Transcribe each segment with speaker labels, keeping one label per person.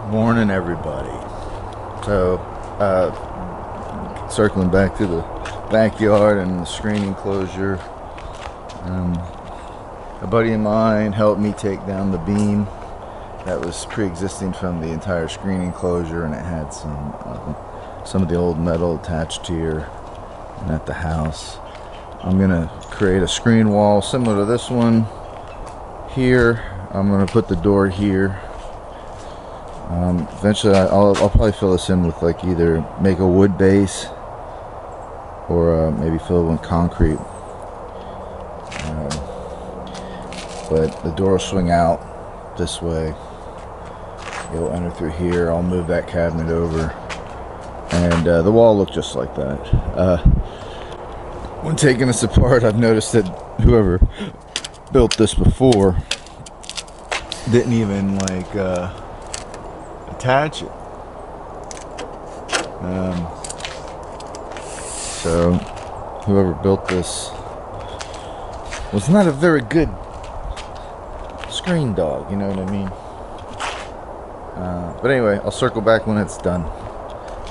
Speaker 1: Morning, everybody. So, circling back to the backyard and the screen enclosure, a buddy of mine helped me take down the beam that was pre-existing from the entire screen enclosure, and it had some of the old metal attached here and at the house. I'm gonna create a screen wall similar to this one here. I'm gonna put the door here. Eventually I'll probably fill this in with like either make a wood base or maybe fill it with concrete. But the door will swing out this way. It'll enter through here. I'll move that cabinet over, and the wall looked just like that. When taking this apart, I've noticed that whoever built this before didn't even like attach it. So whoever built this was not a very good screen dog, you know what I mean? But anyway, I'll circle back when it's done.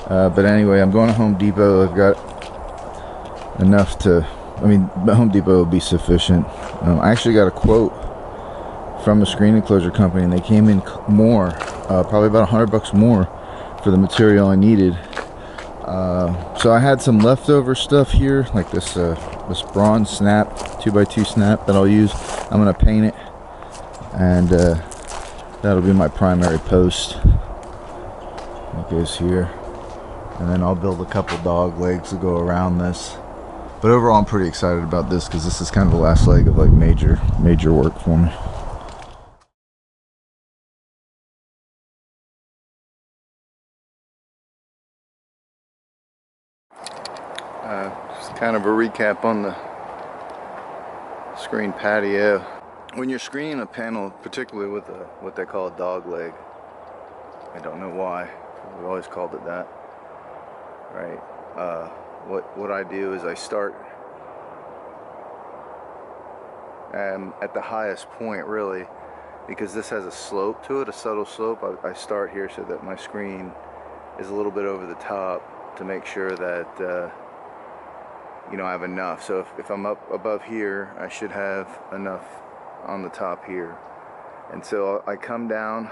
Speaker 1: But anyway, I'm going to Home Depot. I've got enough to, Home Depot will be sufficient. I actually got a quote from a screen enclosure company, and they came in more, probably about $100 more for the material I needed. So I had some leftover stuff here, like this bronze snap, 2x2 snap that I'll use. I'm gonna paint it, and that'll be my primary post. It goes here, and then I'll build a couple dog legs to go around this. But overall, I'm pretty excited about this because this is kind of the last leg of like major work for me. Just kind of a recap on the screen patio. When you're screening a panel, particularly with what they call a dog leg, I don't know why, we've always called it that, right? What I do is I start at the highest point, really, because this has a slope to it, a subtle slope. I start here so that my screen is a little bit over the top to make sure that I have enough. So if I'm up above here, I should have enough on the top here. And so I come down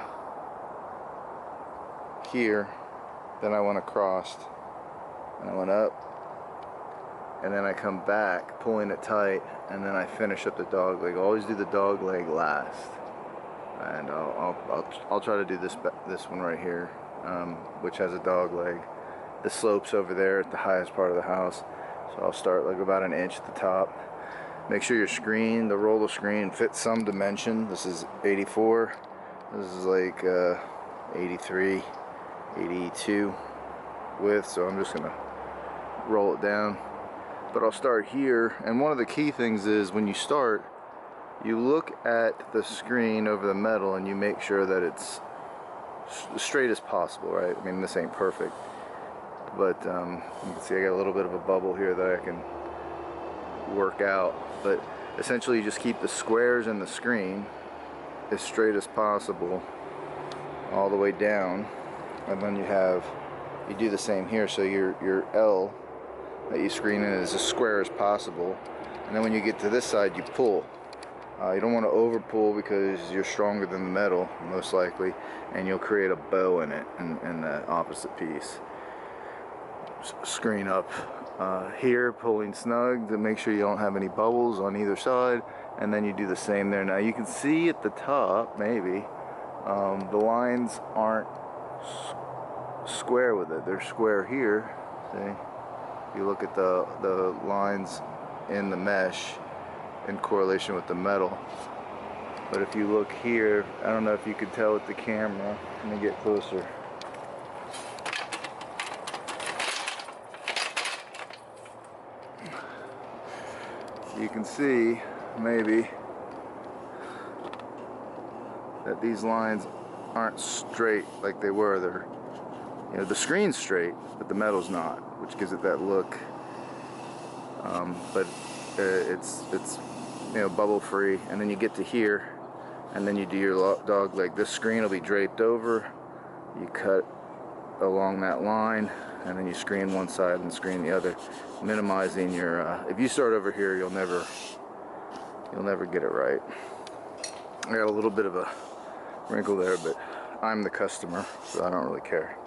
Speaker 1: here, then I went across, and I went up, and then I come back, pulling it tight, and then I finish up the dog leg. I always do the dog leg last, and I'll try to do this one right here, which has a dog leg. The slope's over there at the highest part of the house, so I'll start like about 1 inch at the top. Make sure your screen, the roll of screen, fits some dimension. This is 84. This is like 83, 82 width, so I'm just gonna roll it down. But I'll start here, and one of the key things is when you start, you look at the screen over the metal and you make sure that it's as straight as possible, right? I mean, this ain't perfect, but you can see I got a little bit of a bubble here that I can work out. But essentially you just keep the squares in the screen as straight as possible all the way down, and then you do the same here, so your L that you screen in is as square as possible, and then when you get to this side you pull. You don't want to over pull because you're stronger than the metal most likely, and you'll create a bow in it in the opposite piece. Screen up here, pulling snug to make sure you don't have any bubbles on either side, and then you do the same there. Now you can see at the top, maybe, the lines aren't square with it. They're square here. See? You look at the lines in the mesh in correlation with the metal. But if you look here, I don't know if you could tell with the camera. Let me get closer. You can see maybe that these lines aren't straight like they were. They're, the screen's straight, but the metal's not, which gives it that look. But it's bubble free, and then you get to here, and then you do your dog leg. This screen will be draped over you cut along that line, and then you screen one side and screen the other, minimizing your if you start over here, you'll never get it right. I got a little bit of a wrinkle there, but I'm the customer, so I don't really care.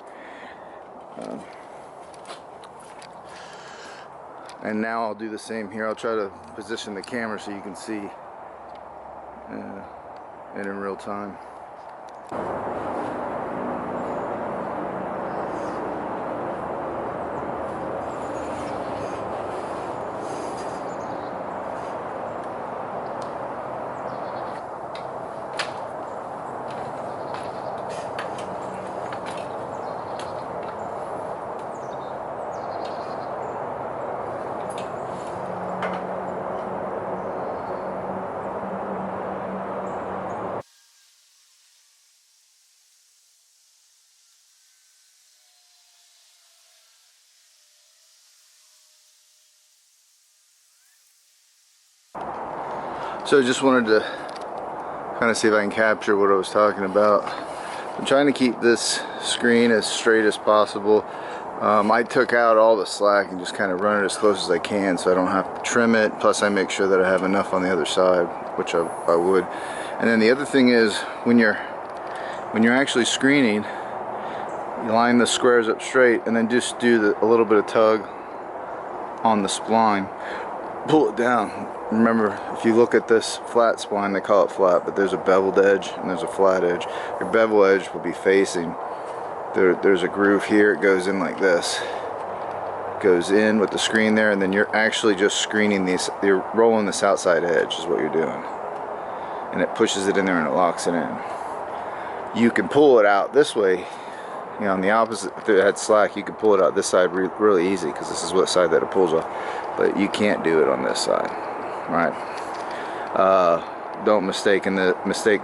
Speaker 1: And now I'll do the same here. I'll try to position the camera so you can see it in real time. So I just wanted to kind of see if I can capture what I was talking about. I'm trying to keep this screen as straight as possible. I took out all the slack and just kind of run it as close as I can so I don't have to trim it. Plus I make sure that I have enough on the other side, which I would. And then the other thing is, when you're actually screening, you line the squares up straight and then just do a little bit of tug on the spline. Pull it down. Remember, if you look at this flat spline, they call it flat, but there's a beveled edge and there's a flat edge. Your bevel edge will be facing. There's a groove here. It goes in like this. Goes in with the screen there, and then you're actually just screening these. You're rolling this outside edge is what you're doing, and it pushes it in there and it locks it in. You can pull it out this way. You know, on the opposite, if it had slack, you could pull it out this side really easy, because this is what side that it pulls off. But you can't do it on this side, right? Don't mistake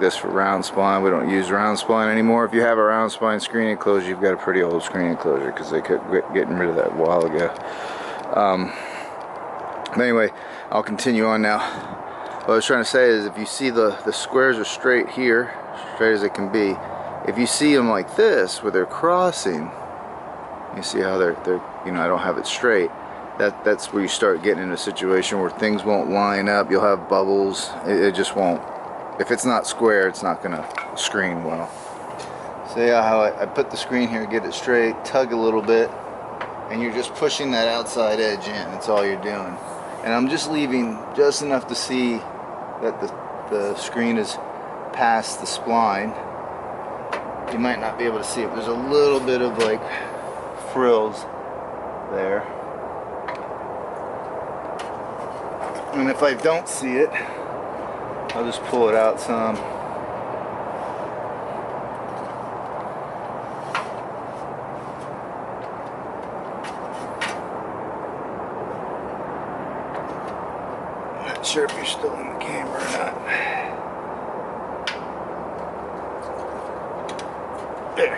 Speaker 1: this for round spline. We don't use round spline anymore. If you have a round spline screen enclosure, you've got a pretty old screen enclosure, because they kept getting rid of that a while ago. But anyway, I'll continue on now. What I was trying to say is, if you see the squares are straight here, straight as it can be. If you see them like this, where they're crossing, you see how they're you know, I don't have it straight. That's where you start getting in a situation where things won't line up. You'll have bubbles. It just won't. If it's not square, it's not gonna screen well. See how I put the screen here, get it straight, tug a little bit, and you're just pushing that outside edge in. That's all you're doing. And I'm just leaving just enough to see that the screen is past the spline. You might not be able to see it. There's a little bit of like frills there. And if I don't see it, I'll just pull it out some. I'm not sure if you're still in the camera or not. There.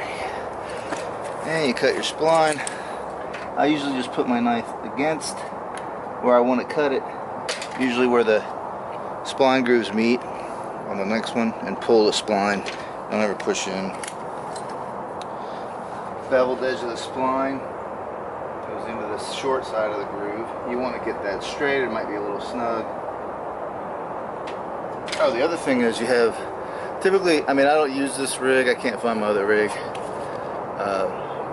Speaker 1: And you cut your spline. I usually just put my knife against where I want to cut it, usually where the spline grooves meet on the next one, and pull the spline. Don't ever push in. Beveled edge of the spline goes into the short side of the groove. You want to get that straight. It might be a little snug. Oh, the other thing is, you have typically, I mean, I don't use this rig. I can't find my other rig.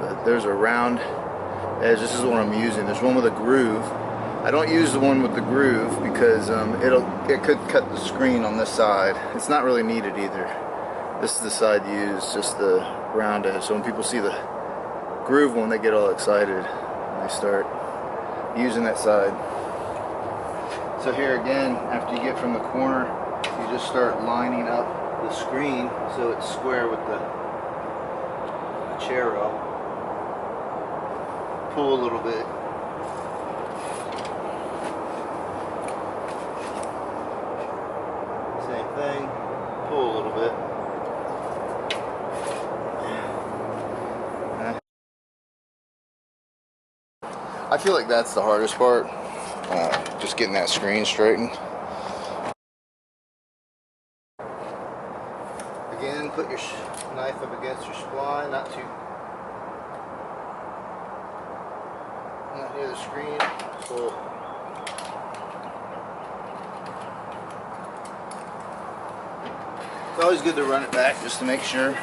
Speaker 1: But there's a round edge. This is the one I'm using. There's one with a groove. I don't use the one with the groove because it could cut the screen on this side. It's not really needed either. This is the side to use, just the round edge. So when people see the groove one, they get all excited and they start using that side. So here again, after you get from the corner, you just start lining up the screen so it's square with the chair rail. Pull a little bit. Same thing. Pull a little bit. I feel like that's the hardest part. Just getting that screen straightened. Again, put your knife up against your spline, not near the screen. So it's always good to run it back just to make sure.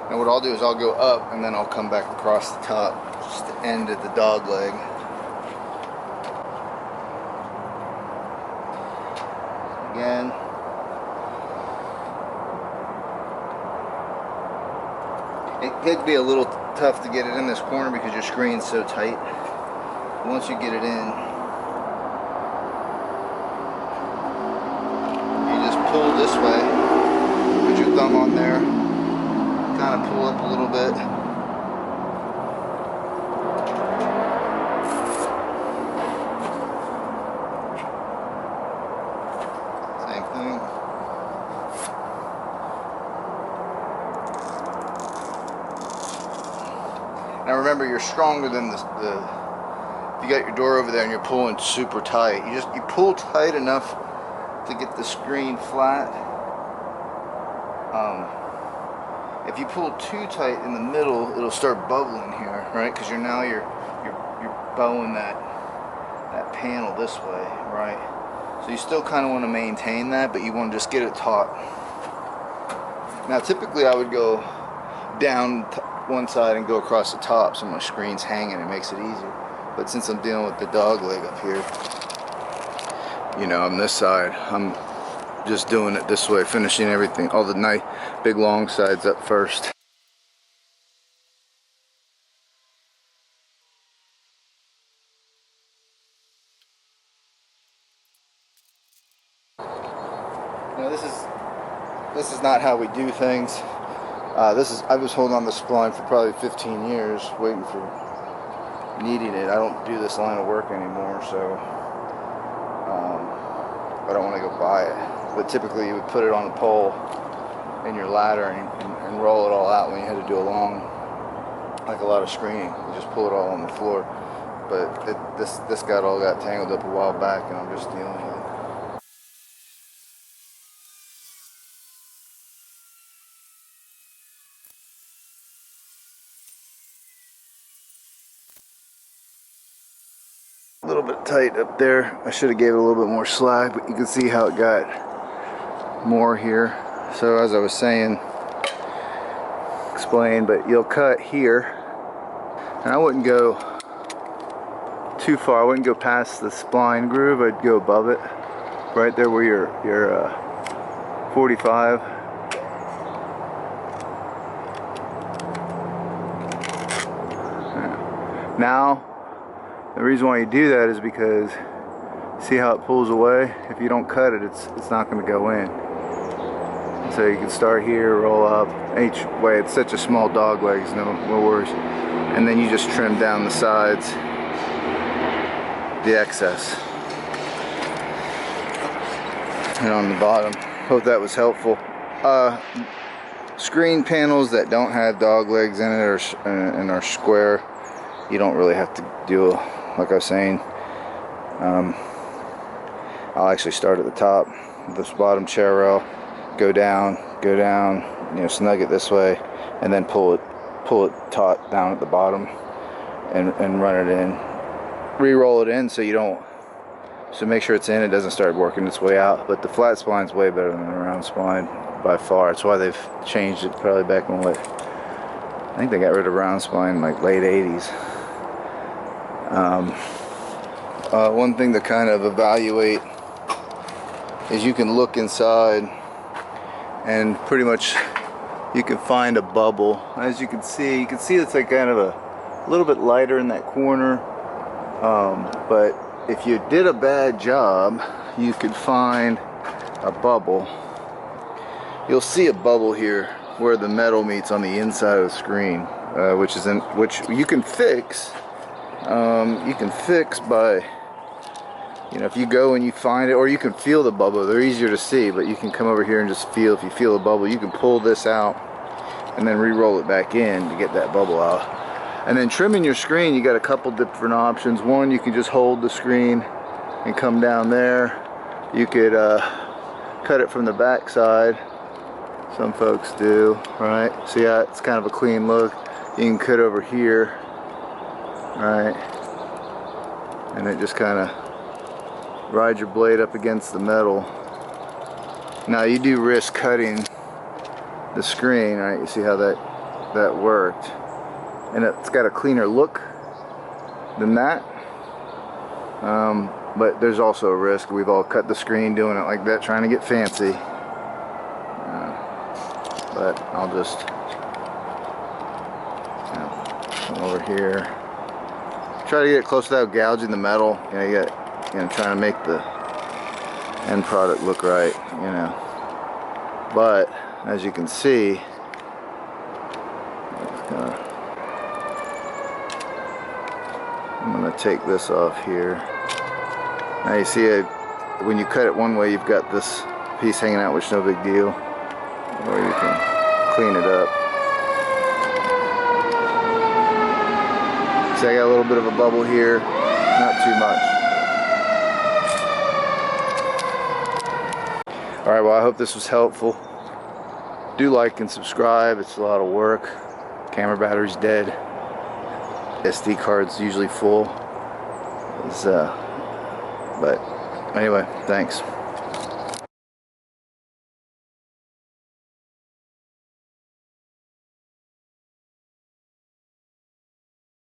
Speaker 1: And what I'll do is I'll go up and then I'll come back across the top just to end at the dog leg. Again. It could be a little tough to get it in this corner because your screen's so tight. Once you get it in, you just pull this way, put your thumb on there, kind of pull up a little bit. Same thing. Now remember, you're stronger than if you got your door over there and you're pulling super tight. You pull tight enough to get the screen flat. If you pull too tight in the middle, it'll start bubbling here, right? Because you're bowing that panel this way, right? So you still kind of want to maintain that, but you want to just get it taut. Now typically I would go down one side and go across the top so my screen's hanging. It makes it easier. But since I'm dealing with the dog leg up here, you know, on this side, I'm just doing it this way, finishing everything, all the nice big long sides up first. Now this is not how we do things. I was holding on the spline for probably 15 years, waiting for needing it. I don't do this line of work anymore, so I don't want to go buy it. But typically you would put it on a pole in your ladder and roll it all out when you had to do a long, like a lot of screening. You just pull it all on the floor. But this got tangled up a while back, and I'm just dealing with it. A little bit tight up there. I should have gave it a little bit more slack, but you can see how it got more here. So as I was saying, explain, but you'll cut here, and I wouldn't go too far. I wouldn't go past the spline groove. I'd go above it, right there where your 45. Now, the reason why you do that is because see how it pulls away? If you don't cut it, it's not going to go in. So you can start here, roll up. Each way, it's such a small dog leg, no worries. And then you just trim down the sides, the excess. And on the bottom. Hope that was helpful. Screen panels that don't have dog legs in it and are square, you don't really have to do, like I was saying. I'll actually start at the top, this bottom chair rail, go down, you know, snug it this way, and then pull it taut down at the bottom, and run it in, re-roll it in so make sure it's in. It doesn't start working its way out. But the flat spline's way better than the round spline by far. That's why they've changed it probably back in what, I think they got rid of round spline in like late 80s. One thing to kind of evaluate is you can look inside and pretty much you can find a bubble. As you can see it's like kind of a little bit lighter in that corner, but if you did a bad job, you could find a bubble. You'll see a bubble here where the metal meets on the inside of the screen, which you can fix. You can fix by, you know, if you go and you find it, or you can feel the bubble. They're easier to see, but you can come over here and just feel. If you feel a bubble, you can pull this out and then re-roll it back in to get that bubble out. And then trimming your screen, you got a couple different options. One, you can just hold the screen and come down there. You could cut it from the back side. Some folks do, right? See how it's kind of a clean look. You can cut over here, right? And it just kind of rides your blade up against the metal. Now you do risk cutting the screen, right? You see how that worked, and it's got a cleaner look than that. But there's also a risk. We've all cut the screen doing it like that, trying to get fancy. But I'll just come over here. Try to get it close without gouging the metal. You know, trying to make the end product look right. You know, but as you can see, I'm gonna take this off here. Now you see, when you cut it one way, you've got this piece hanging out, which is no big deal. Or you can clean it up. See, I got a little bit of a bubble here, not too much. Alright, well, I hope this was helpful. Do like and subscribe. It's a lot of work. Camera battery's dead. SD card's usually full. But anyway, thanks.